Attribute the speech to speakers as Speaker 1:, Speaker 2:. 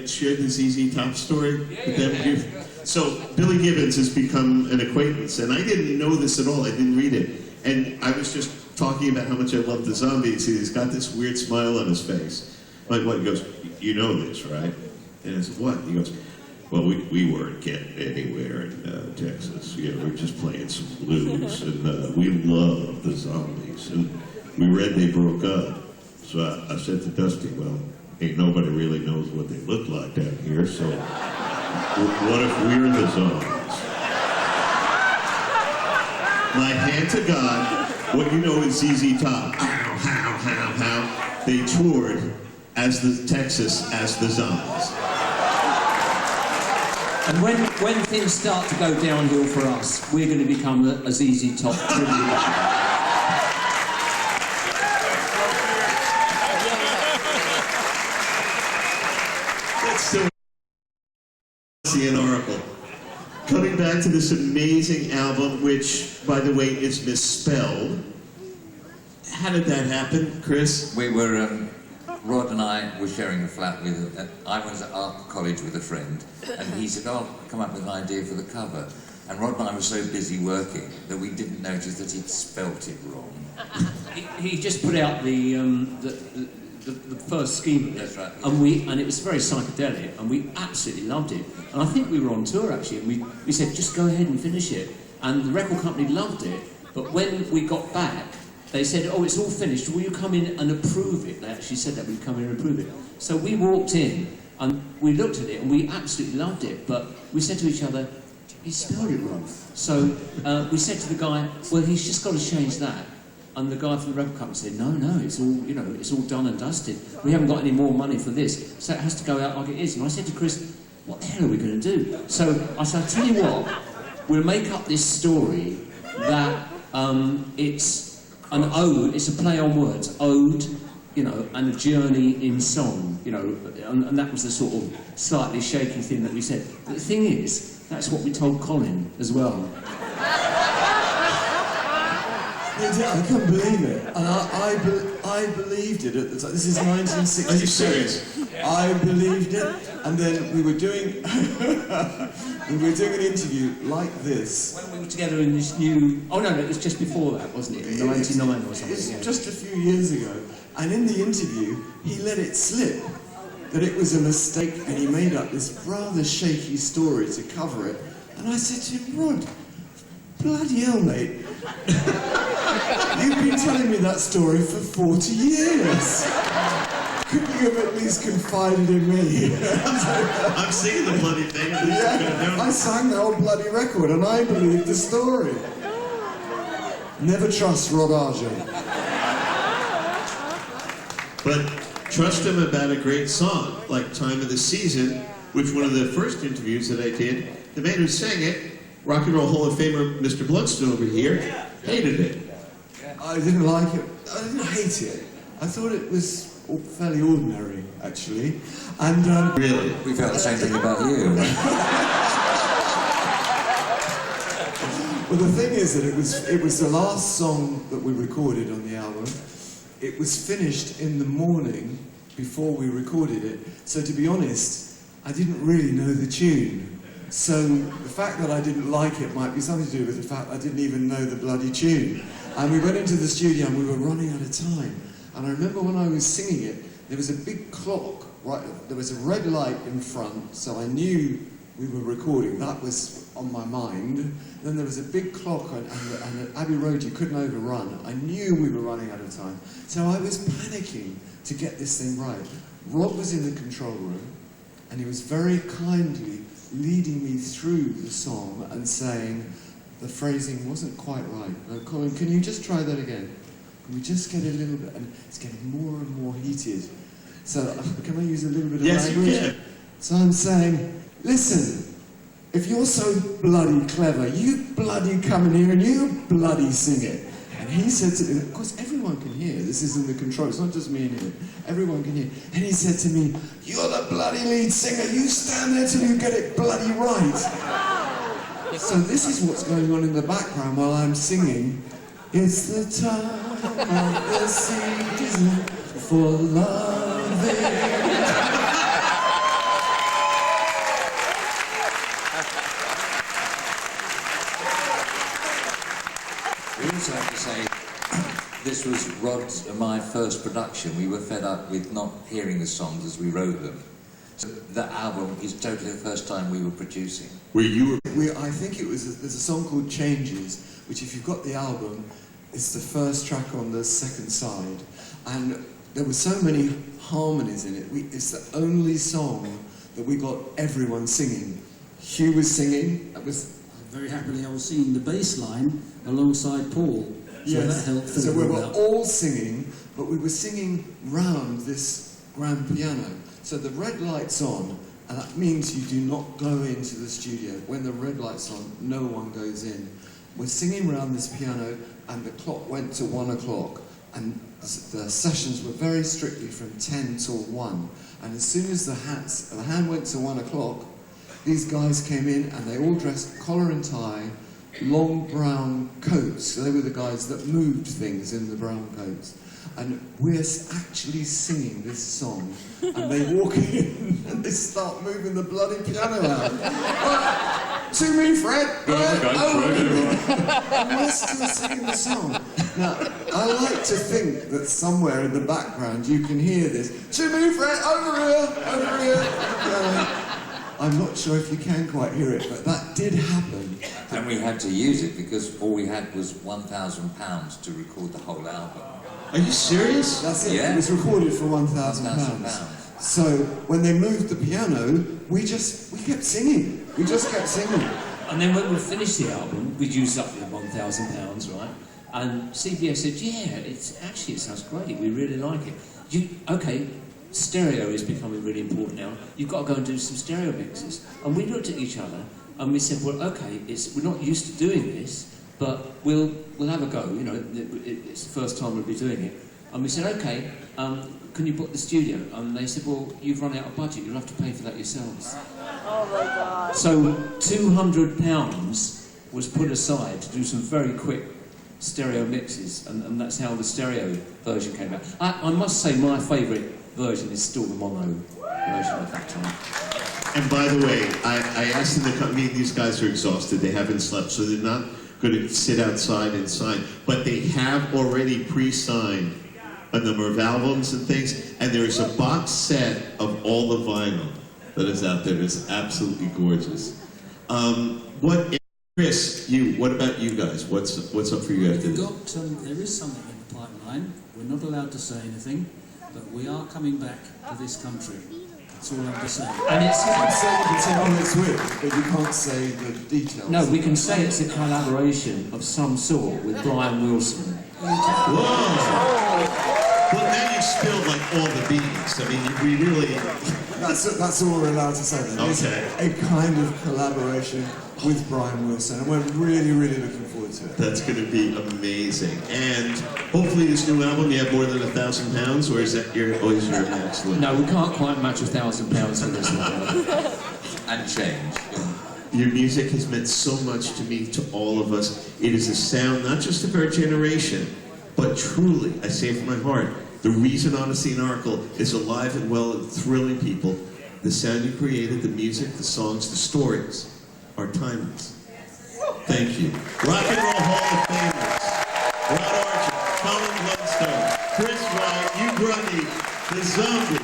Speaker 1: shared the ZZ Top story with them? So Billy Gibbons has become an acquaintance, and I didn't know this at all. I didn't read it. And I was just talking about how much I love the Zombies. He's got this weird smile on his face. Like what? He goes, you know this, right? And I said, what? He goes, well, we weren't getting anywhere in Texas. You know, we were just playing some blues, and we loved the Zombies. And we read they broke up. So I said to Dusty, well, ain't nobody really knows what they look like down here, so what if we're the Zombies? My hand to God, what you know is ZZ Top. How they toured as the Texas as the Zombies.
Speaker 2: And when things start to go downhill for us, we're going to become a ZZ Top tribute.
Speaker 1: Still an oracle. Coming back to this amazing album, which, by the way, is misspelled. How did that happen, Chris?
Speaker 3: We were, Rod and I were sharing a flat with, I was at art college with a friend, and he said, oh, come up with an idea for the cover. And Rod and I were so busy working that we didn't notice that he'd spelt it wrong.
Speaker 2: He just put out the first scheme of it,
Speaker 3: that's right.
Speaker 2: and it was very psychedelic, and we absolutely loved it. And I think we were on tour actually, and we said just go ahead and finish it. And the record company loved it, but when we got back, they said, oh, it's all finished. Will you come in and approve it? They actually said that we'd come in and approve it. So we walked in and we looked at it and we absolutely loved it, but we said to each other, he spelled it wrong. So we said to the guy, well, he's just got to change that. And the guy from the record company said, no, it's all, you know, it's all done and dusted. We haven't got any more money for this, so it has to go out like it is. And I said to Chris, what the hell are we going to do? So I said, I'll tell you what, we'll make up this story that it's an ode, it's a play on words, ode, you know, and a journey in song, you know, and that was the sort of slightly shaky thing that we said. But the thing is, that's what we told Colin as well.
Speaker 4: I can't believe it, and I believed it at the time. This is 1966.
Speaker 1: Are you serious?
Speaker 4: I believed it, and then we were doing an interview like this.
Speaker 2: When we were together in this new... Oh no, it was just before that, wasn't it? In 99 or something.
Speaker 4: It was
Speaker 2: yeah.
Speaker 4: just a few years ago, and in the interview, he let it slip that it was a mistake, and he made up this rather shaky story to cover it. And I said to him, Rod, bloody hell, mate. You've been telling me that story for 40 years. Couldn't you have at least confided in me?
Speaker 1: I'm singing the bloody thing.
Speaker 4: Yeah, I sang the whole bloody record and I believed the story. Never trust Rod Argent.
Speaker 1: But trust him about a great song, like Time of the Season, which one of the first interviews that I did, the man who sang it, Rock and Roll Hall of Famer Mr. Bloodstone over here, hated it.
Speaker 4: I didn't like it. I didn't hate it. I thought it was fairly ordinary, actually. And
Speaker 1: really?
Speaker 3: We felt the same thing about you.
Speaker 4: Well, the thing is that it was the last song that we recorded on the album. It was finished in the morning before we recorded it. So to be honest, I didn't really know the tune. So the fact that I didn't like it might be something to do with the fact I didn't even know the bloody tune. And we went into the studio and we were running out of time. And I remember when I was singing it, there was a big clock, right? There was a red light in front, so I knew we were recording. That was on my mind. Then there was a big clock and at Abbey Road you couldn't overrun. I knew we were running out of time. So I was panicking to get this thing right. Rod was in the control room and he was very kindly leading me through the song and saying the phrasing wasn't quite right. Colin, can you just try that again? Can we just get a little bit, and it's getting more and more heated. So can I use a little bit of language?
Speaker 1: Yes, you can.
Speaker 4: So I'm saying, listen, if you're so bloody clever, you bloody come in here and you bloody sing it. And he said to me, of course everyone can hear, this is in the control, it's not just me in here, everyone can hear. And he said to me, you're the bloody lead singer, you stand there till you get it bloody right. So this is what's going on in the background while I'm singing. It's the time of the season for loving.
Speaker 3: this was Rod's and my first production. We were fed up with not hearing the songs as we wrote them. So that album is totally the first time we were producing.
Speaker 1: Where you were...
Speaker 4: I think it was, there's a song called Changes, which if you've got the album, it's the first track on the second side. And there were so many harmonies in it. It's the only song that we got everyone singing. Hugh was singing, that was...
Speaker 5: Very happily, I was singing the bass line alongside Paul. So that helped.
Speaker 4: So we were all singing, but we were singing round this grand piano. So the red light's on, and that means you do not go into the studio. When the red light's on, no one goes in. We're singing round this piano, and the clock went to 1 o'clock, and the sessions were very strictly from 10 till 1. And as soon as the hand went to 1 o'clock, these guys came in, and they all dressed collar and tie, long brown coats. They were the guys that moved things in the brown coats. And we're actually singing this song, and they walk in and they start moving the bloody piano out. Right, to me, Fred! And we're still singing the song. Now, I like to think that somewhere in the background you can hear this. To me, Fred! Over here! I'm not sure if you can quite hear it, but that did happen.
Speaker 3: And we had to use it because all we had was £1,000 to record the whole album.
Speaker 1: Are you serious?
Speaker 4: That's it.
Speaker 3: Yeah.
Speaker 4: It was recorded for £1,000. So when they moved the piano, we kept singing. We just kept singing.
Speaker 2: And then when we finished the album, we'd used up the £1,000, right? And CBS said, yeah, it sounds great, we really like it. Okay, stereo is becoming really important now. You've got to go and do some stereo mixes. And we looked at each other and we said, well, okay, we're not used to doing this, but we'll have a go. You know, it's the first time we'll be doing it. And we said, okay, can you book the studio? And they said, well, you've run out of budget. You'll have to pay for that yourselves.
Speaker 6: Oh my God.
Speaker 2: So £200 was put aside to do some very quick stereo mixes, and that's how the stereo version came out. I must say my favourite version is still the mono version at that time.
Speaker 1: And by the way, I asked them to come. Me and these guys are exhausted. They haven't slept, so they're not going to sit outside and sign. But they have already pre-signed a number of albums and things, and there is a box set of all the vinyl that is out there. It's absolutely gorgeous. Chris, what about you guys? What's up for you after this?
Speaker 5: There is something in the pipeline. We're not allowed to say anything, but we are coming back to this country. That's all I'm just saying.
Speaker 2: And
Speaker 4: You can say who it's with, but you can't say the details.
Speaker 2: no, we can say it's a collaboration of some sort with Brian Wilson.
Speaker 1: Whoa! Well, now you've spilled like all the beans. I mean, we really...
Speaker 4: That's all we're allowed to say. It's
Speaker 1: Okay.
Speaker 4: a kind of collaboration with Brian Wilson, and we're really, really looking forward to it.
Speaker 1: That's going to be amazing. And hopefully this new album, you have more than £1,000, or is that always your max limit?
Speaker 2: No, we can't quite match £1,000 for this one.
Speaker 3: And change.
Speaker 1: Your music has meant so much to me, to all of us. It is a sound not just of our generation, but truly, I say it from my heart, the reason Odyssey and Oracle is alive and well and thrilling people, the sound you created, the music, the songs, the stories, are timeless. Thank you. Rock and Roll Hall of Famers, Rod Archer, Colin Blunstone, Chris Wright, Hugh Grundy, the Zombie.